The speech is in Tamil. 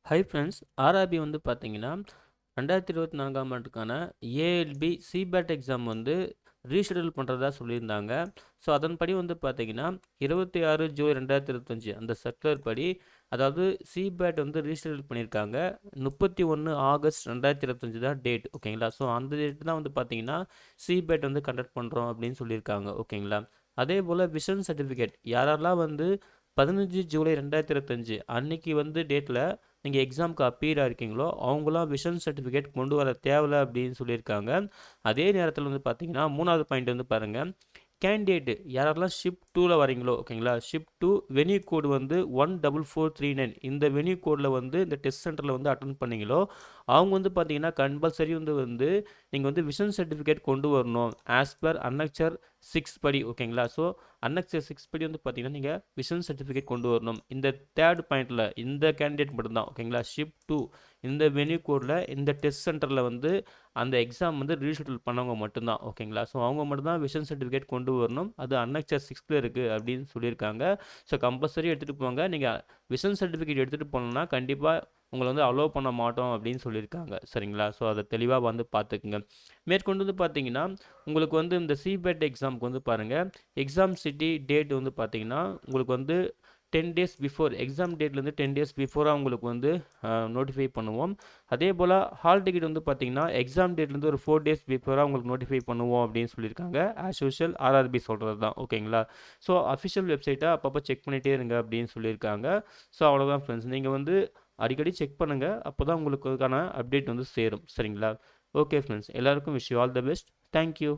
ஹை ஃப்ரெண்ட்ஸ், ஆர்ஆர்பி வந்து பார்த்தீங்கன்னா 2024ஆம் ஆண்டுக்கான ஏஎல்பி சிபேட் எக்ஸாம் வந்து ரீஷெடியூல் பண்ணுறதா சொல்லியிருந்தாங்க. ஸோ அதன்படி வந்து பார்த்தீங்கன்னா 26 ஜூலை 2025 அந்த சர்க்குலர் படி, அதாவது சிபேட் வந்து ரீஷெடியூல் பண்ணியிருக்காங்க. 31 ஆகஸ்ட் 2025 தான் டேட், ஓகேங்களா. ஸோ அந்த டேட் தான் வந்து பார்த்தீங்கன்னா சிபேட் வந்து கண்டக்ட் பண்ணுறோம் அப்படின்னு சொல்லியிருக்காங்க, ஓகேங்களா. அதே போல் விஷன் சர்டிஃபிகேட் யாரெல்லாம் வந்து 15 ஜூலை 2025 அன்னைக்கு வந்து டேட்டில் நீங்கள் எக்ஸாமுக்கு அப்பீர் ஆகிருக்கீங்களோ அவங்களாம் விஷன் சர்டிஃபிகேட் கொண்டு வர தேவையில்ல அப்படின்னு சொல்லியிருக்காங்க. அதே நேரத்தில் வந்து பார்த்தீங்கன்னா 3வது பாயிண்ட் வந்து பாருங்கள், கேண்டிடேட்டு யாரெல்லாம் ஷிப் 2ல் வரீங்களோ, ஓகேங்களா, ஷிப் 2 வெனியூ கோடு வந்து 14439 இந்த வெனியூ கோடில் வந்து இந்த டெஸ்ட் சென்டரில் வந்து அட்டன் பண்ணீங்களோ அவங்க வந்து பார்த்தீங்கன்னா கம்பல்சரி வந்து நீங்கள் வந்து விஷன் சர்டிஃபிகேட் கொண்டு வரணும் ஆஸ் பர் அன்னக்சர் 6 படி, ஓகேங்களா. ஸோ அன்னக்சர் 6 படி வந்து பார்த்தீங்கன்னா நீங்கள் விஷன் சர்டிஃபிகேட் கொண்டு வரணும். இந்த தேர்ட் பாயிண்டில் இந்த கேண்டிடேட் மட்டும்தான், ஓகேங்களா. ஷிப் 2 இந்த வெனியூ கோடில் இந்த டெஸ்ட் சென்டரில் வந்து அந்த எக்ஸாம் வந்து ரீஷெடியூல் பண்ணவங்க மட்டும்தான், ஓகேங்களா. ஸோ அவங்க மட்டும்தான் விஷன் சர்டிஃபிகேட் கொண்டு வரணும். அது அன்னக்சர் 6ல் இருக்குது அப்படின்னு சொல்லியிருக்காங்க. ஸோ கம்பல்சரி எடுத்துகிட்டு போங்க. நீங்கள் விஷன் சர்டிஃபிகேட் எடுத்துகிட்டு போனோம்னா கண்டிப்பாக உங்களை வந்து அலோவ் பண்ண மாட்டோம் அப்படின்னு சொல்லியிருக்காங்க, சரிங்களா. ஸோ அதை தெளிவாக வந்து பார்த்துக்குங்க. மேற்கொண்டு வந்து பார்த்தீங்கன்னா உங்களுக்கு வந்து இந்த சிபேட் எக்ஸாமுக்கு வந்து பாருங்கள், எக்ஸாம் சிட்டி டேட் வந்து பார்த்தீங்கன்னா உங்களுக்கு வந்து 10 டேஸ் பிஃபோர் எக்ஸாம் டேட்லேருந்து 10 டேஸ் பிஃபோராக உங்களுக்கு வந்து நோட்டிஃபை பண்ணுவோம். அதே போல் ஹால் டிக்கெட் வந்து பார்த்தீங்கன்னா எக்ஸாம் டேட்லேருந்து ஒரு 4 டேஸ் பிஃபோராக உங்களுக்கு நோட்டிஃபை பண்ணுவோம் அப்படின்னு சொல்லியிருக்காங்க. ஆஸ் யூஷுவல் ஆர்ஆர்பி சொல்கிறது தான், ஓகேங்களா. ஸோ அஃபிஷியல் வெப்சைட்டை அப்பப்போ செக் பண்ணிகிட்டே இருங்க அப்படின்னு சொல்லியிருக்காங்க. ஸோ அவ்வளோதான் ஃப்ரெண்ட்ஸ், நீங்கள் வந்து அடிக்கடி செக் பண்ணுங்கள், அப்போ தான் உங்களுக்கான அப்டேட் வந்து சேரும், சரிங்களா. ஓகே ஃப்ரெண்ட்ஸ், எல்லாருக்கும் wish you all the best. Thank you.